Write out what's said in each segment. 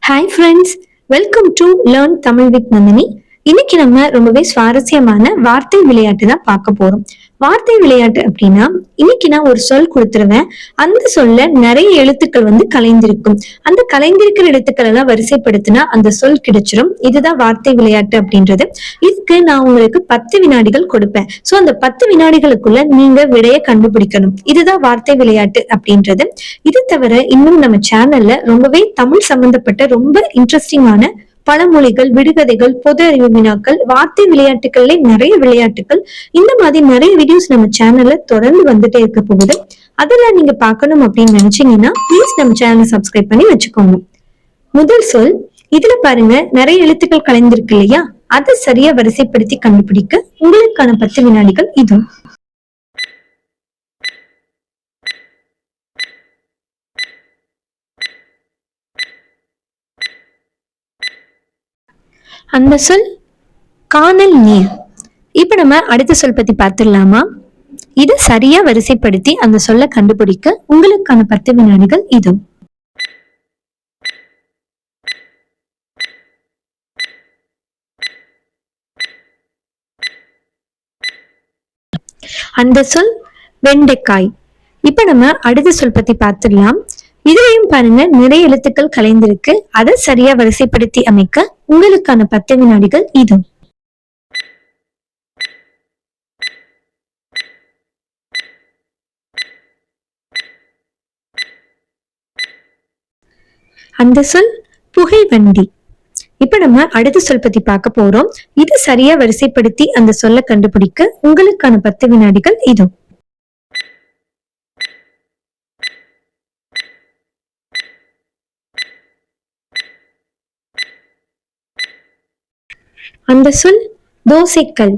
Hi friends, welcome to learn Tamil with Nandini. இன்னைக்கு நம்ம ரொம்பவே சுவாரஸ்யமான வார்த்தை விளையாட்டு தான் பார்க்க போறோம். வார்த்தை விளையாட்டு அப்படின்னா, இன்னைக்கு நான் ஒரு சொல் கொடுத்துருவேன். அந்த சொல்ல நிறைய எழுத்துக்கள் கலைந்திருக்கும். அந்த கலைந்திருக்கிற எழுத்துக்கள் எல்லாம் வரிசைப்படுத்தினா அந்த சொல் கிடைச்சிரும். இதுதான் வார்த்தை விளையாட்டு அப்படின்றது. இதுக்கு நான் உங்களுக்கு 10 வினாடிகள் கொடுப்பேன். சோ அந்த 10 வினாடிகளுக்குள்ள நீங்க விடைய கண்டுபிடிக்கணும். இதுதான் வார்த்தை விளையாட்டு அப்படின்றது. இது தவிர இன்னும் நம்ம சேனல்ல ரொம்பவே தமிழ் சம்பந்தப்பட்ட ரொம்ப இன்ட்ரெஸ்டிங்கான பழமொழிகள், விடுகதைகள், பொது அறிவு வினாக்கள், வார்த்தை விளையாட்டுகள்ல நிறைய விளையாட்டுகள், இந்த மாதிரி நிறைய வீடியோஸ் நம்ம சேனல்ல தொடர்ந்து வந்துட்டே இருக்க போகுது. அதெல்லாம் நீங்க பார்க்கணும் அப்படின்னு நினைச்சீங்கன்னா ப்ளீஸ் நம்ம சேனலை சப்ஸ்கிரைப் பண்ணி வச்சுக்கோங்க. முதல் சொல், இதுல பாருங்க நிறைய எழுத்துக்கள் கலைந்திருக்கு இல்லையா? அதை சரியா வரிசைப்படுத்தி கண்டுபிடிக்க உங்களுக்கான 10 வினாடிகள் இது. அந்த சொல் காணல் நீர். இப்ப நம்ம அடுத்த சொல் பத்தி பார்த்துடலாமா? இதை சரியா வரிசைப்படுத்தி அந்த சொல்ல கண்டுபிடிக்க உங்களுக்கான 10 வினாடிகள் இது. அந்த சொல் வெண்டைக்காய். இப்ப நம்ம அடுத்த சொல் பத்தி பார்த்துடலாம். இதுலயும் பாருங்க நிறைய எழுத்துக்கள் கலைந்திருக்கு. அதை சரியா வரிசைப்படுத்தி அமைக்க உங்களுக்கான 10 வினாடிகள் இது. அந்த சொல் புகை வண்டி. இப்ப நம்ம அடுத்த சொல் பத்தி பார்க்க போறோம். இது சரியா வரிசைப்படுத்தி அந்த சொல்ல கண்டுபிடிக்க உங்களுக்கான 10 வினாடிகள் இது. அந்த சொல் தோசைக்கல்.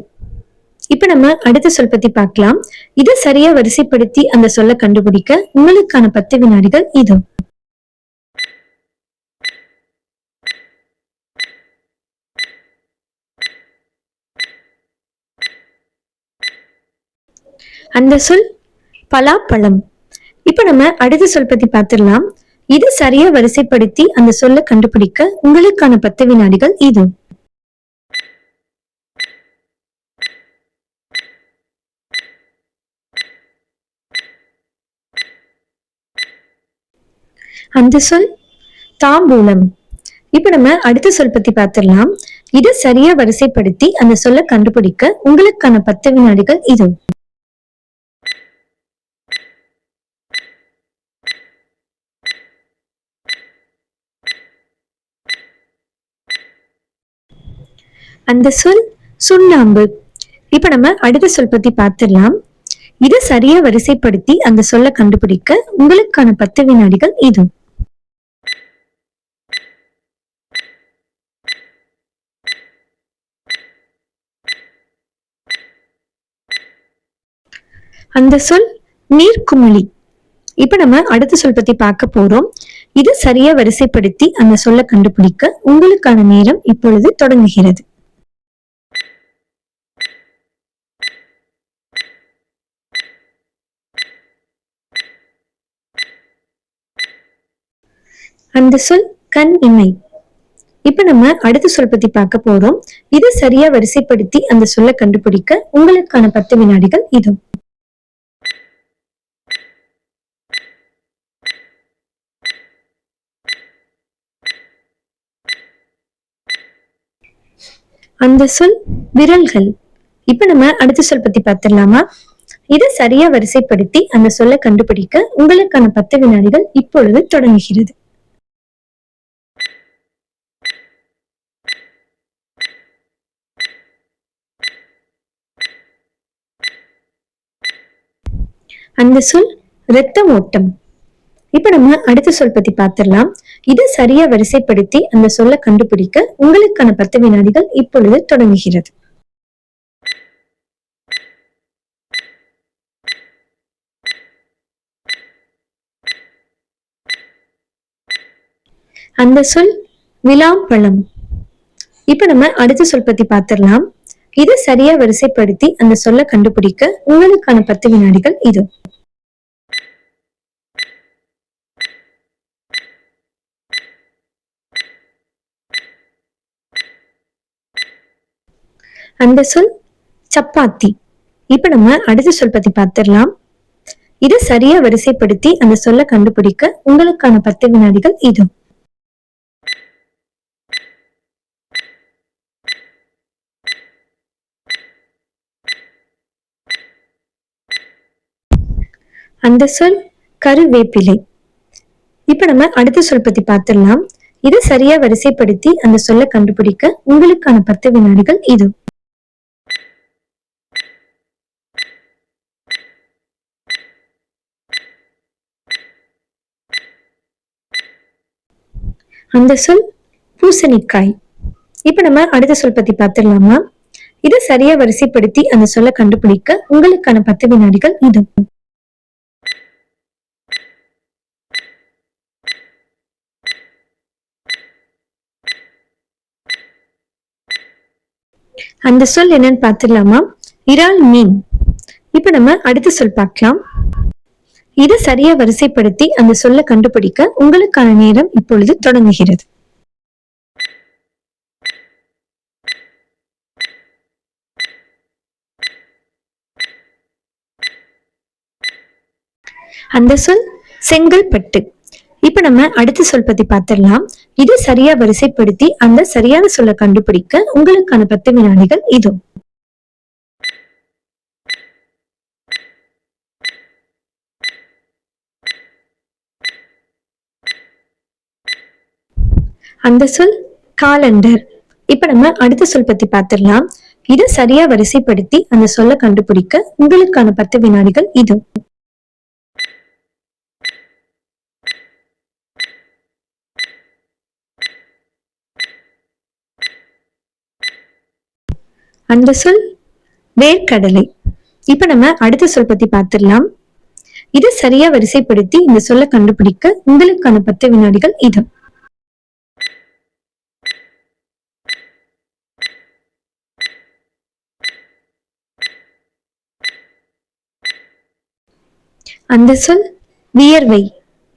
இப்ப நம்ம அடுத்த சொல் பத்தி பார்க்கலாம். இதை சரியா வரிசைப்படுத்தி அந்த சொல்ல கண்டுபிடிக்க உங்களுக்கான 10 வினாடிகள் இது. அந்த சொல் பலாப்பழம். இப்ப நம்ம அடுத்த சொல் பத்தி பார்த்துடலாம். இது சரியா வரிசைப்படுத்தி அந்த சொல்ல கண்டுபிடிக்க உங்களுக்கான 10 வினாடிகள் இது. அந்த சொல் தாம்பூலம். இப்ப நம்ம அடுத்த சொல் பத்தி பார்த்துடலாம். இதை சரியா வரிசைப்படுத்தி அந்த சொல்ல கண்டுபிடிக்க உங்களுக்கான 10 வினாடிகள் இது. அந்த சொல் சுண்ணாம்பு. இப்ப நம்ம அடுத்த சொல் பத்தி பார்த்துடலாம். இதை சரியா வரிசைப்படுத்தி அந்த சொல்ல கண்டுபிடிக்க உங்களுக்கான 10 வினாடிகள் இது. அந்த சொல் நீர்க்குமிழி. இப்ப நம்ம அடுத்த சொல் பத்தி பார்க்க போறோம். இது சரியா வரிசைப்படுத்தி அந்த சொல்ல கண்டுபிடிக்க உங்களுக்கான நேரம் இப்பொழுது தொடங்குகிறது. அந்த சொல் கண் இமை. இப்ப நம்ம அடுத்த சொல் பத்தி பார்க்க போறோம். இது சரியா வரிசைப்படுத்தி அந்த சொல்ல கண்டுபிடிக்க உங்களுக்கான 10 வினாடிகள் இது. அந்த சொல் விரல்கள். இப்ப நம்ம அடுத்த சொல் பத்தி பார்த்துடலாமா? இதை சரியா வரிசைப்படுத்தி அந்த சொல்ல கண்டுபிடிக்க உங்களுக்கான 10 வினாடிகள் இப்பொழுது தொடங்குகிறது. அந்த சொல் இரத்த ஓட்டம். இப்ப நம்ம அடுத்த சொல் பத்தி பார்த்துடலாம். இதை சரியா வரிசைப்படுத்தி அந்த சொல்ல கண்டுபிடிக்க உங்களுக்கான 10 வினாடிகள் இப்பொழுது தொடங்குகிறது. அந்த சொல் விளாம்பழம். இப்ப நம்ம அடுத்த சொல் பத்தி பார்த்துடலாம். இதை சரியா வரிசைப்படுத்தி அந்த சொல்ல கண்டுபிடிக்க உங்களுக்கான 10 வினாடிகள் இது. அந்த சொல் சப்பாத்தி. இப்ப நம்ம அடுத்த சொல் பத்தி பார்த்திடலாம். இதை சரியா வரிசைப்படுத்தி அந்த சொல்ல கண்டுபிடிக்க உங்களுக்கான 10 வினாடிகள் இது. அந்த சொல் கருவேப்பிலை. இப்ப நம்ம அடுத்த சொல் பத்தி பார்த்திடலாம். இதை சரியா வரிசைப்படுத்தி அந்த சொல்ல கண்டுபிடிக்க உங்களுக்கான 10 வினாடிகள் இது. அந்த சொல் பூசணிக்காய். இப்ப நம்ம அடுத்த சொல் பத்தி பார்த்திடலாமா? இதை சரியா வரிசைப்படுத்தி அந்த சொல்ல கண்டுபிடிக்க உங்களுக்கான 10 வினாடிகள் இது. அந்த சொல் என்னன்னு பார்த்திடலாமா? இறால் மீன். இப்ப நம்ம அடுத்த சொல் பார்க்கலாம். இதை சரியா வரிசைப்படுத்தி அந்த சொல்ல கண்டுபிடிக்க உங்களுக்கான நேரம் இப்பொழுது தொடங்குகிறது. அந்த சொல் செங்கல்பட்டு. இப்ப நம்ம அடுத்த சொல் பத்தி பார்த்திடலாம். இதை சரியா வரிசைப்படுத்தி அந்த சரியான சொல்ல கண்டுபிடிக்க உங்களுக்கான 10 வினாடிகள் இது. அந்த சொல் காலண்டர். இப்ப நம்ம அடுத்த சொல் பத்தி பார்த்திடலாம். இதை சரியா வரிசைப்படுத்தி அந்த சொல்ல கண்டுபிடிக்க உங்களுக்கான 10 வினாடிகள் இது. அந்த சொல் வேர்க்கடலை. இப்ப நம்ம அடுத்த சொல் பத்தி பார்த்திடலாம். இதை சரியா வரிசைப்படுத்தி இந்த சொல்ல கண்டுபிடிக்க உங்களுக்கான 10 வினாடிகள் இது. அந்த சொல் வியர்வை.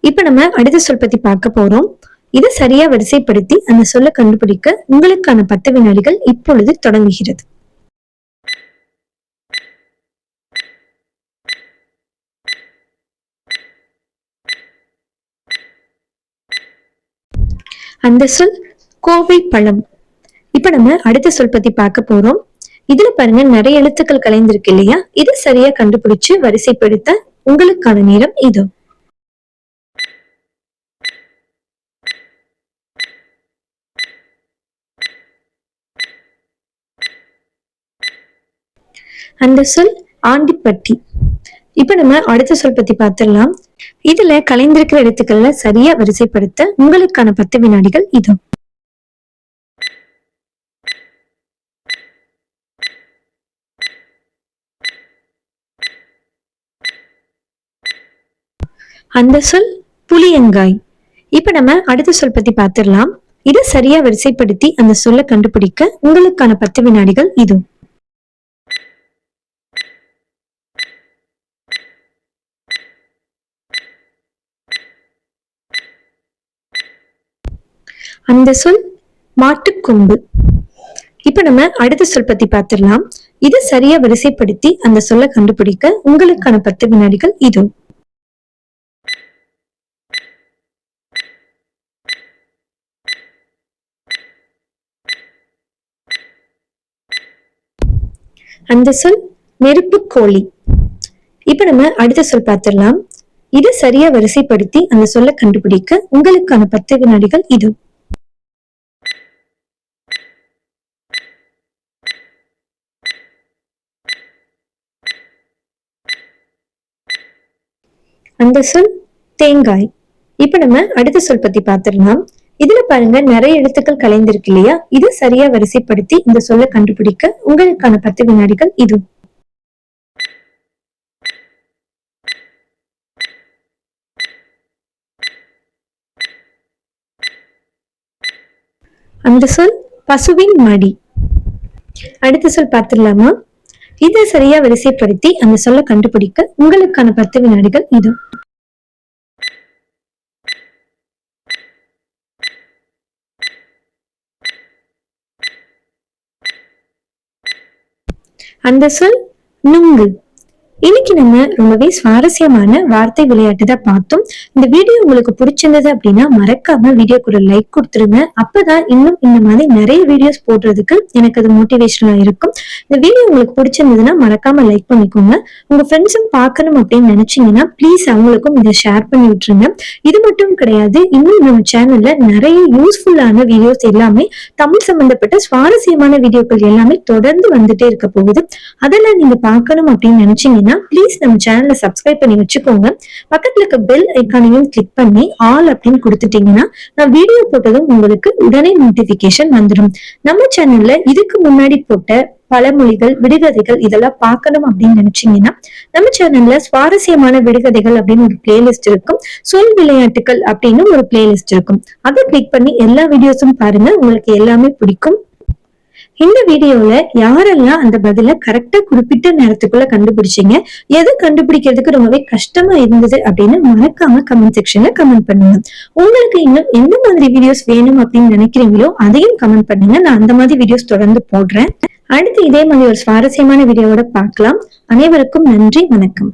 இப்ப நம்ம அடுத்த சொல் பத்தி பார்க்க போறோம். இதை சரியா வரிசைப்படுத்தி அந்த சொல்ல கண்டுபிடிக்க உங்களுக்கான 10 வினாடிகள் இப்பொழுது தொடங்குகிறது. அந்த சொல் கோவை பழம். இப்ப நம்ம அடுத்த சொல் பத்தி பார்க்க போறோம். இதுல பாருங்க நிறைய எழுத்துக்கள் கலைந்திருக்கு இல்லையா? இதை சரியா கண்டுபிடிச்சு வரிசைப்படுத்த உங்களுக்கான நேரம் இது. அந்த சொல் ஆண்டிப்பட்டி. இப்ப நம்ம அடுத்த சொல் பத்தி பார்த்திடலாம். இதுல கலைந்திருக்கிற எழுத்துக்கள்ல சரியா வரிசைப்படுத்த உங்களுக்கான 10 வினாடிகள் இது. அந்த சொல் புளியங்காய். இப்ப நம்ம அடுத்த சொல் பத்தி பார்த்திடலாம். இதை சரியா வரிசைப்படுத்தி அந்த சொல்ல கண்டுபிடிக்க உங்களுக்கான 10 வினாடிகள் இது. அந்த சொல் மாட்டுக்கொம்பு. இப்ப நம்ம அடுத்த சொல் பத்தி பார்த்திடலாம். இதை சரியா வரிசைப்படுத்தி அந்த சொல்ல கண்டுபிடிக்க உங்களுக்கான 10 வினாடிகள் இது. அந்த சொல் நெருப்பு கோழி. இப்ப நம்ம அடுத்த சொல் பார்த்திடலாம். இதை சரியா வரிசைப்படுத்தி அந்த சொல்ல கண்டுபிடிக்க உங்களுக்கான 10 வினாடிகள் இது. அந்த சொல் தேங்காய். இப்ப நம்ம அடுத்த சொல் பத்தி பார்த்திடலாம். இதுல பாருங்க நிறைய எழுத்துக்கள் கலைந்திருக்கு இல்லையா? இதை சரியா வரிசைப்படுத்தி இந்த சொல்ல கண்டுபிடிக்க உங்களுக்கான 10 வினாடிகள் இது. அந்த சொல் பசுவின் மடி. அடுத்த சொல் பார்த்திடலாமா? இதை சரியா வரிசைப்படுத்தி அந்த சொல்ல கண்டுபிடிக்க உங்களுக்கான 10 வினாடிகள் இது. அந்த சொல் நுங்கு. இன்னைக்கு நம்ம ரொம்பவே சுவாரஸ்யமான வார்த்தை விளையாட்டு தான் பார்த்தோம். இந்த வீடியோ உங்களுக்கு பிடிச்சிருந்தது அப்படின்னா மறக்காம வீடியோக்கு ஒரு லைக் கொடுத்துருங்க. அப்பதான் இன்னும் இந்த மாதிரி நிறைய வீடியோஸ் போடுறதுக்கு எனக்கு அது மோட்டிவேஷனலா இருக்கும். இந்த வீடியோ உங்களுக்கு பிடிச்சிருந்ததுன்னா மறக்காம லைக் பண்ணிக்கோங்க. உங்க ஃப்ரெண்ட்ஸும் பார்க்கணும் அப்படின்னு நினைச்சீங்கன்னா ப்ளீஸ் அவங்களுக்கும் இதை ஷேர் பண்ணி விட்டுருங்க. இது மட்டும் கிடையாது, இன்னும் நம்ம சேனல்ல நிறைய யூஸ்ஃபுல்லான வீடியோஸ் எல்லாமே தமிழ் சம்பந்தப்பட்ட சுவாரஸ்யமான வீடியோக்கள் எல்லாமே தொடர்ந்து வந்துட்டே இருக்க போகுது. அதெல்லாம் நீங்க பார்க்கணும் அப்படின்னு நினைச்சீங்கன்னா ப்ளீஸ் நம்ம சேனலை சப்ஸ்கிரைப் பண்ணி வச்சுக்கோங்க. பக்கத்துல இருக்க பெல் ஐக்கானையும் கிளிக் பண்ணி ஆல் அப்படின்னு கொடுத்துட்டீங்கன்னா நான் வீடியோ போட்டதும் உங்களுக்கு உடனே நோட்டிபிகேஷன் வந்துடும். நம்ம சேனல்ல இதுக்கு முன்னாடி போட்ட பழமொழிகள், விடுகதைகள் இதெல்லாம் பார்க்கணும் அப்படின்னு நினைச்சீங்கன்னா நம்ம சேனல்ல சுவாரஸ்யமான விடுகதைகள் அப்படின்னு ஒரு பிளேலிஸ்ட் இருக்கும். சொல் விளையாட்டுகள் அப்படின்னு ஒரு பிளேலிஸ்ட் இருக்கும். அதை கிளிக் பண்ணி எல்லா வீடியோஸும் பாருங்க, உங்களுக்கு எல்லாமே பிடிக்கும். இந்த வீடியோல யாரெல்லாம் அந்த பதில கரெக்டா குறிப்பிட்ட நேரத்துக்குள்ள கண்டுபிடிச்சீங்க, எது கண்டுபிடிக்கிறதுக்கு ரொம்பவே கஷ்டமா இருந்தது அப்படின்னு மறக்காம கமெண்ட் செக்ஷன்ல கமெண்ட் பண்ணுங்க. உங்களுக்கு இன்னும் எந்த மாதிரி வீடியோஸ் வேணும் அப்படின்னு நினைக்கிறீங்களோ அதையும் கமெண்ட் பண்ணுங்க. நான் அந்த மாதிரி வீடியோஸ் தொடர்ந்து போடுறேன். அடுத்து இதே மாதிரி ஒரு சுவாரஸ்யமான வீடியோவோட பார்க்கலாம். அனைவருக்கும் நன்றி, வணக்கம்.